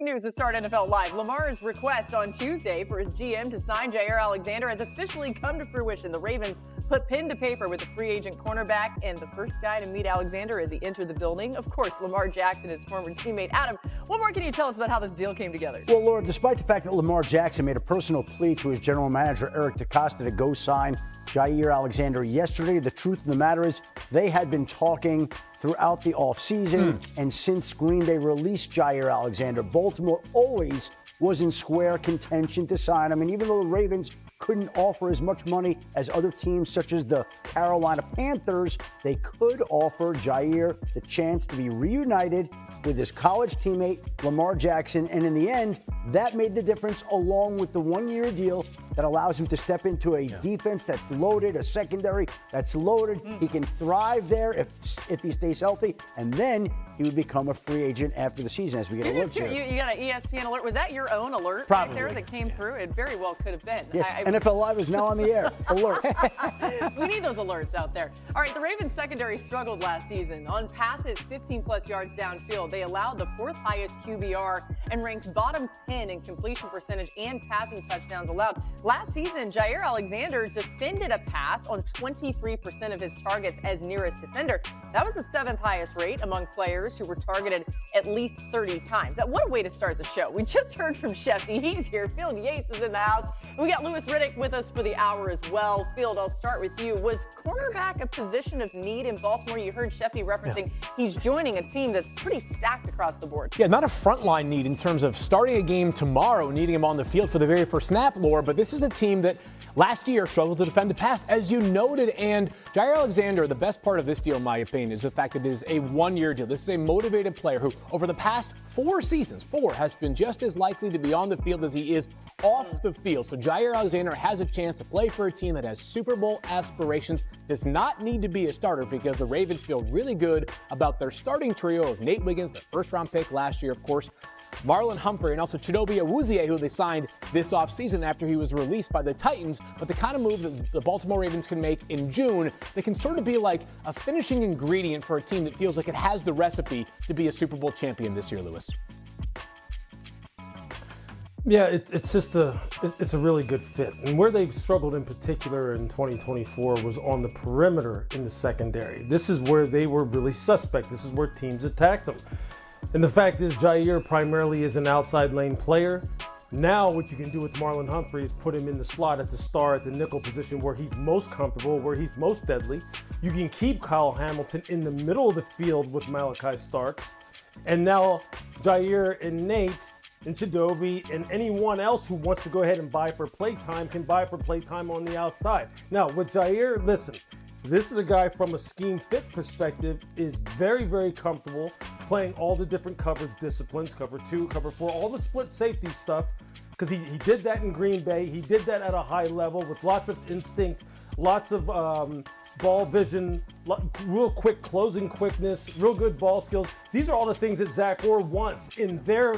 News to start NFL Live. Lamar's request on Tuesday for his GM to sign Jaire Alexander has officially come to fruition. The Ravens put pen to paper with the free agent cornerback and the first guy to meet Alexander as he entered the building. Of course, Lamar Jackson, his former teammate. Adam, what more can you tell us about how this deal came together? Well, Laura, despite the fact that Lamar Jackson made a personal plea to his general manager, Eric DeCosta, to go sign Jaire Alexander yesterday, the truth of the matter is they had been talking throughout the offseason, and since Green Bay released Jaire Alexander, Baltimore always was in square contention to sign him. And even though the Ravens couldn't offer as much money as other teams such as the Carolina Panthers, they could offer Jaire the chance to be reunited with his college teammate, Lamar Jackson. And in the end, that made the difference, along with the one-year deal that allows him to step into a defense that's loaded, a secondary that's loaded. He can thrive there if he stays healthy, and then he would become a free agent after the season as we get alerts here. You got an ESPN alert. Was that your own alert Probably. right there that came through? It very well could have been. Yes, NFL Live is now on the air. Alert. We need those alerts out there. All right, the Ravens secondary struggled last season. On passes 15-plus yards downfield, they allowed the fourth highest QBR and ranked bottom 10 in completion percentage and passing touchdowns allowed. Last season, Jaire Alexander defended a pass on 23% of his targets as nearest defender. That was the seventh highest rate among players who were targeted at least 30 times. Now, what a way to start the show. We just heard from Sheffy. He's here. Field Yates is in the house. And we got Louis Redick with us for the hour as well. Field, I'll start with you. Was cornerback a position of need in Baltimore? You heard Sheffy referencing he's joining a team that's pretty stacked across the board. Yeah, not a frontline need in terms of starting a game tomorrow, needing him on the field for the very first snap, Laura, but this is a team that last year struggled to defend the pass, as you noted. And Jaire Alexander, the best part of this deal, in my opinion, is the fact that it is a one-year deal. This is a motivated player who, over the past 4 seasons, has been just as likely to be on the field as he is off the field. So Jaire Alexander has a chance to play for a team that has Super Bowl aspirations, does not need to be a starter because the Ravens feel really good about their starting trio of Nate Wiggins, the first-round pick last year, of course, Marlon Humphrey, and also Chidobe Awuzie, who they signed this offseason after he was released by the Titans. But the kind of move that the Baltimore Ravens can make in June, they can sort of be like a finishing ingredient for a team that feels like it has the recipe to be a Super Bowl champion this year, Louis. Yeah, it's a really good fit. And where they struggled in particular in 2024 was on the perimeter in the secondary. This is where they were really suspect. This is where teams attacked them. And the fact is, Jaire primarily is an outside lane player. Now what you can do with Marlon Humphrey is put him in the slot at the star, at the nickel position where he's most comfortable, where he's most deadly. You can keep Kyle Hamilton in the middle of the field with Malachi Starks. And now Jaire and Nate and Chidobe and anyone else who wants to go ahead and buy for playtime can buy for playtime on the outside. Now with Jaire, listen, this is a guy from a scheme fit perspective is very, very comfortable playing all the different coverage disciplines, cover 2, cover 4, all the split safety stuff, because he did that in Green Bay. He did that at a high level with lots of instinct, lots of ball vision, real quick closing quickness, real good ball skills. These are all the things that Zach Orr wants in their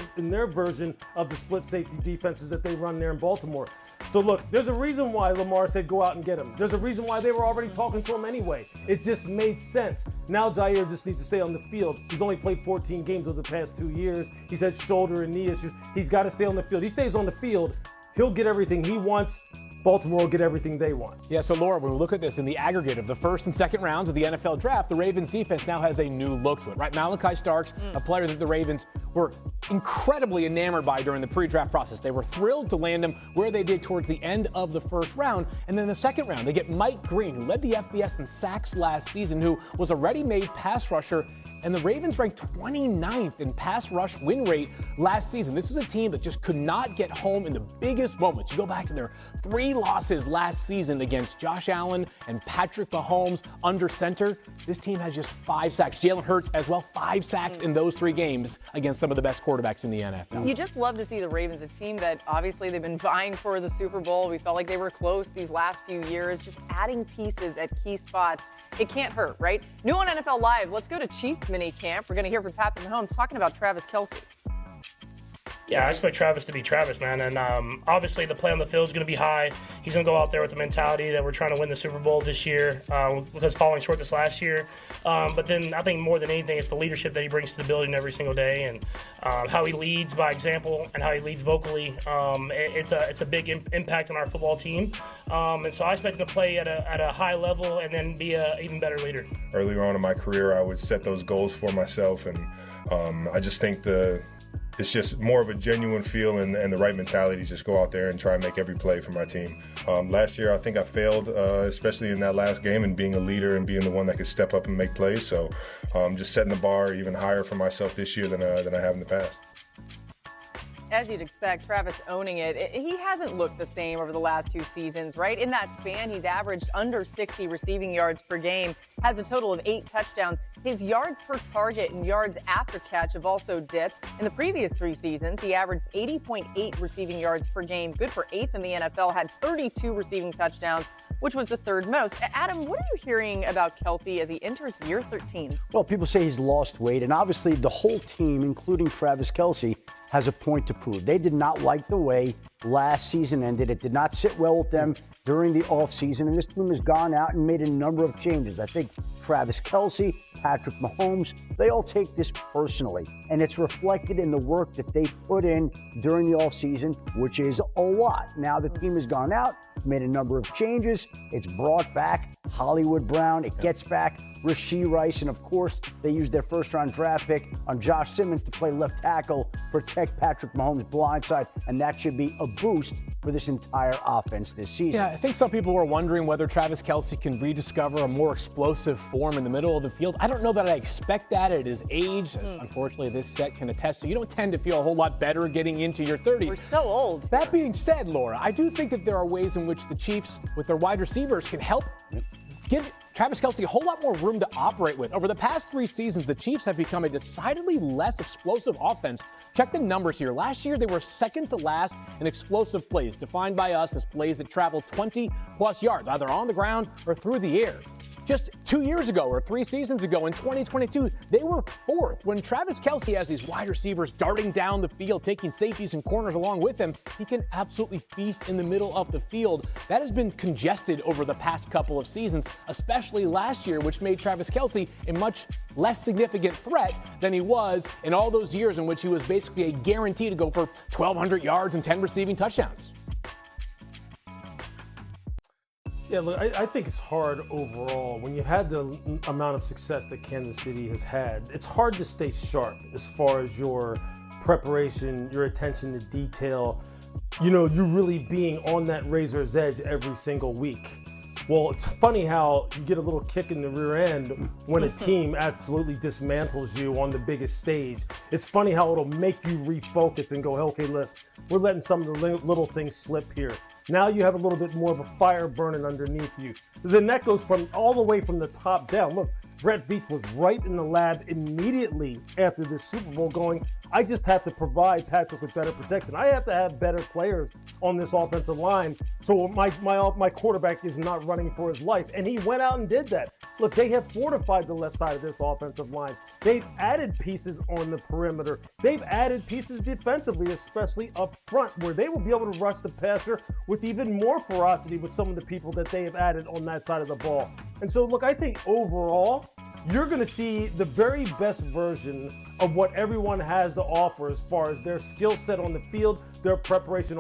version of the split safety defenses that they run there in Baltimore. So look, there's a reason why Lamar said go out and get him. There's a reason why they were already talking to him anyway. It just made sense. Now Jaire just needs to stay on the field. He's only played 14 games over the past 2 years. He's had shoulder and knee issues. He's got to stay on the field. He stays on the field, he'll get everything he wants. Baltimore will get everything they want. Yeah, so Laura, when we look at this in the aggregate of the first and second rounds of the NFL draft, the Ravens defense now has a new look to it, right? Malachi Starks, a player that the Ravens were incredibly enamored by during the pre-draft process. They were thrilled to land him where they did towards the end of the first round. And then the second round, they get Mike Green, who led the FBS in sacks last season, who was a ready-made pass rusher. And the Ravens ranked 29th in pass rush win rate last season. This is a team that just could not get home in the biggest moments. You go back to their 3 losses last season against Josh Allen and Patrick Mahomes under center. This team has just 5 sacks. Jalen Hurts as well, 5 sacks in those 3 games against some of the best quarterbacks in the NFL. You just love to see the Ravens, a team that obviously they've been vying for the Super Bowl. We felt like they were close these last few years, just adding pieces at key spots. It can't hurt, right? New on NFL Live, let's go to Chiefs mini camp. We're going to hear from Patrick Mahomes talking about Travis Kelce. Yeah, I expect Travis to be Travis, man. And obviously the play on the field is going to be high. He's going to go out there with the mentality that we're trying to win the Super Bowl this year because falling short this last year. But then I think more than anything, it's the leadership that he brings to the building every single day and how he leads by example and how he leads vocally. It's a big impact on our football team. And so I expect him to play at a high level and then be an even better leader. Earlier on in my career, I would set those goals for myself, and I just think it's just more of a genuine feel and the right mentality. Just go out there and try and make every play for my team. Last year, I think I failed, especially in that last game, and being a leader and being the one that could step up and make plays. So just setting the bar even higher for myself this year than I have in the past. As you'd expect, Travis owning it. He hasn't looked the same over the last 2 seasons, right? In that span, he's averaged under 60 receiving yards per game, has a total of 8 touchdowns. His yards per target and yards after catch have also dipped. In the previous 3 seasons, he averaged 80.8 receiving yards per game, good for 8th in the NFL, had 32 receiving touchdowns, which was the 3rd most. Adam, what are you hearing about Kelce as he enters year 13? Well, people say he's lost weight, and obviously the whole team, including Travis Kelce, has a point to prove. They did not like the way last season ended. It did not sit well with them during the offseason, and this team has gone out and made a number of changes. I think Travis Kelce, Patrick Mahomes, they all take this personally, and it's reflected in the work that they put in during the offseason, which is a lot. Now the team has gone out, made a number of changes. It's brought back Hollywood Brown. It gets back Rashee Rice, and of course, they used their first-round draft pick on Josh Simmons to play left tackle, protect Patrick Mahomes' blindside, and that should be a boost for this entire offense this season. Yeah, I think some people were wondering whether Travis Kelce can rediscover a more explosive form in the middle of the field. I don't know that I expect that at his age, as unfortunately this set can attest to. You don't tend to feel a whole lot better getting into your 30s. We're so old. That being said, Laura, I do think that there are ways in which the Chiefs, with their wide receivers, can help give Travis Kelce a whole lot more room to operate with. Over the past 3 seasons, the Chiefs have become a decidedly less explosive offense. Check the numbers here. Last year, they were second to last in explosive plays, defined by us as plays that travel 20-plus yards, either on the ground or through the air. Just 2 years ago or 3 seasons ago in 2022, they were 4th. When Travis Kelce has these wide receivers darting down the field, taking safeties and corners along with him, he can absolutely feast in the middle of the field. That has been congested over the past couple of seasons, especially last year, which made Travis Kelce a much less significant threat than he was in all those years in which he was basically a guarantee to go for 1,200 yards and 10 receiving touchdowns. Yeah, look, I think it's hard overall. When you've had the amount of success that Kansas City has had, it's hard to stay sharp as far as your preparation, your attention to detail, you really being on that razor's edge every single week. Well, it's funny how you get a little kick in the rear end when a team absolutely dismantles you on the biggest stage. It's funny how it'll make you refocus and go, okay, look, we're letting some of the little things slip here. Now you have a little bit more of a fire burning underneath you. Then that goes from all the way from the top down. Look, Brett Veach was right in the lab immediately after the Super Bowl going, I just have to provide Patrick with better protection. I have to have better players on this offensive line so my quarterback is not running for his life. And he went out and did that. Look, they have fortified the left side of this offensive line. They've added pieces on the perimeter. They've added pieces defensively, especially up front, where they will be able to rush the passer with even more ferocity with some of the people that they have added on that side of the ball. And so, look, I think overall, you're going to see the very best version of what everyone has to offer as far as their skill set on the field, their preparation.